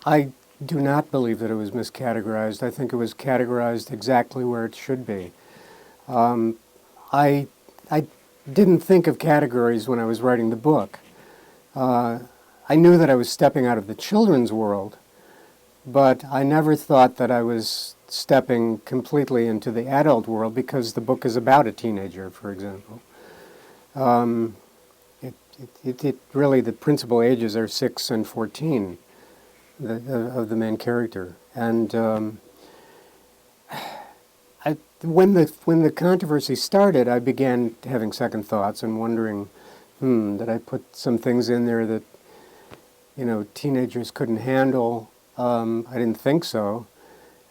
I do not believe that it was miscategorized. I think it was categorized exactly where it should be. Um, I, I didn't think of categories when I was writing the book. Uh, I knew that I was stepping out of the children's world, but I never thought that I was stepping completely into the adult world because the book is about a teenager, for example. Um, it really, the principal ages are 6 and 14 of the main character. And when the controversy started, I began having second thoughts and wondering, did I put some things in there that, teenagers couldn't handle? I didn't think so.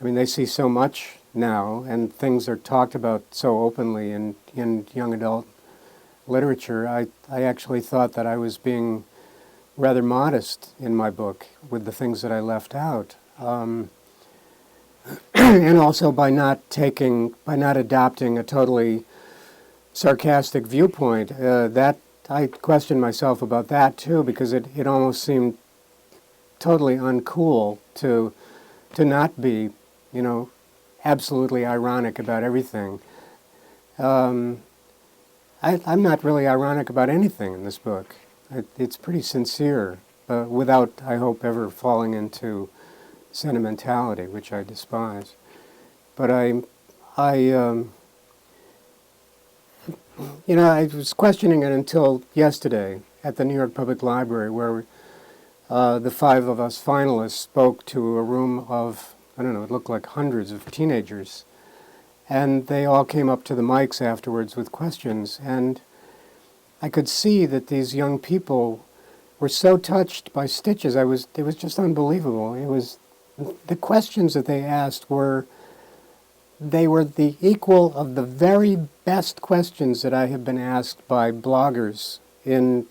I mean, they see so much now, and things are talked about so openly in young adult literature. I actually thought that I was being rather modest in my book with the things that I left out. And also by not adopting a totally sarcastic viewpoint. That I questioned myself about that too, because it almost seemed totally uncool to not be, absolutely ironic about everything. I'm not really ironic about anything in this book. It's pretty sincere, without, I hope, ever falling into sentimentality, which I despise. But I was questioning it until yesterday at the New York Public Library, where the 5 of us finalists spoke to a room of, I don't know, it looked like hundreds of teenagers. And they all came up to the mics afterwards with questions. And I could see that these young people were so touched by Stitches. It was just unbelievable. The questions that they asked were the equal of the very best questions that I have been asked by bloggers in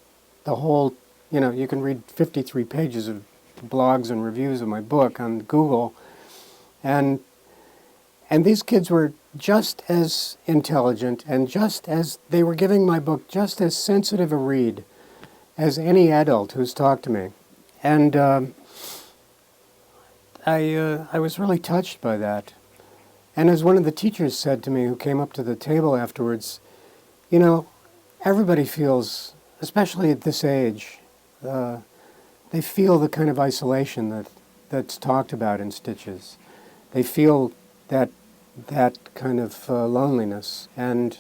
the whole, you can read 53 pages of blogs and reviews of my book on Google, and these kids were just as intelligent and they were giving my book just as sensitive a read as any adult who's talked to me. And I was really touched by that. And as one of the teachers said to me, who came up to the table afterwards, everybody feels, especially at this age, they feel the kind of isolation that's talked about in Stitches. They feel that kind of loneliness. And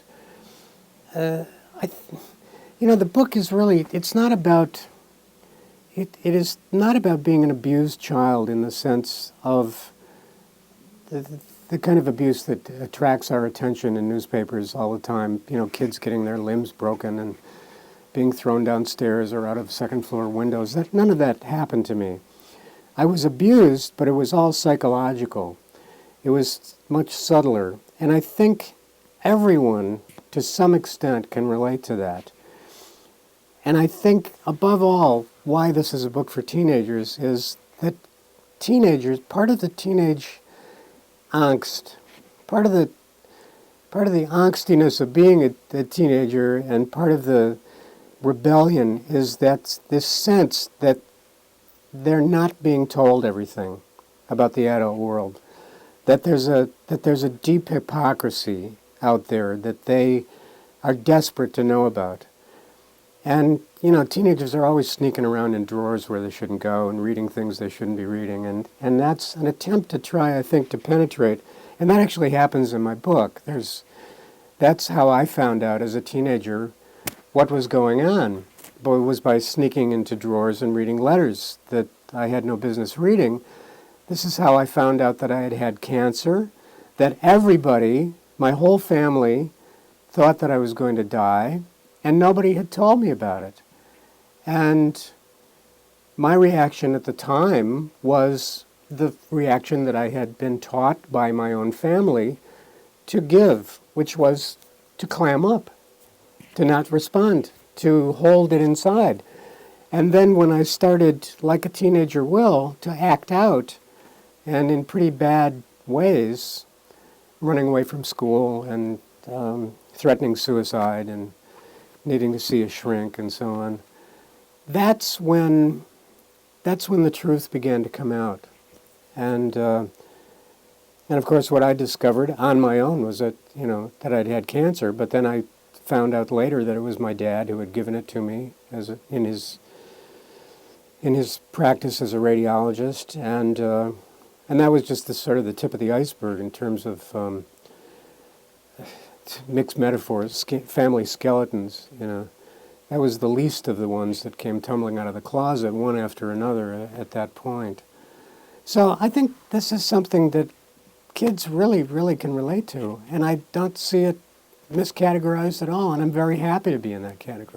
the book is really, it's not about, it is not about being an abused child in the sense of the kind of abuse that attracts our attention in newspapers all the time. Kids getting their limbs broken and being thrown downstairs or out of second-floor windows. None of that happened to me. I was abused, but it was all psychological. It was much subtler. And I think everyone, to some extent, can relate to that. And I think, above all, why this is a book for teenagers is that teenagers, part of the teenage angst, part of the angstiness of being a teenager, and part of the rebellion is that this sense that they're not being told everything about the adult world, that there's a deep hypocrisy out there that they are desperate to know about. And, teenagers are always sneaking around in drawers where they shouldn't go and reading things they shouldn't be reading. And that's an attempt to try, I think, to penetrate. And that actually happens in my book. That's how I found out as a teenager what was going on. But it was by sneaking into drawers and reading letters that I had no business reading. This is how I found out that I had had cancer, that everybody, my whole family, thought that I was going to die, and nobody had told me about it. And my reaction at the time was the reaction that I had been taught by my own family to give, which was to clam up, to not respond, to hold it inside. And then when I started, like a teenager will, to act out, and in pretty bad ways, running away from school and threatening suicide and needing to see a shrink and so on, that's when that's when the truth began to come out. And of course, what I discovered on my own was that, that I'd had cancer, but then I found out later that it was my dad who had given it to me in his practice as a radiologist, and that was just the sort of the tip of the iceberg in terms of mixed metaphors, family skeletons. That was the least of the ones that came tumbling out of the closet, one after another, at that point. So I think this is something that kids really, really can relate to, and I don't see it miscategorized at all, and I'm very happy to be in that category.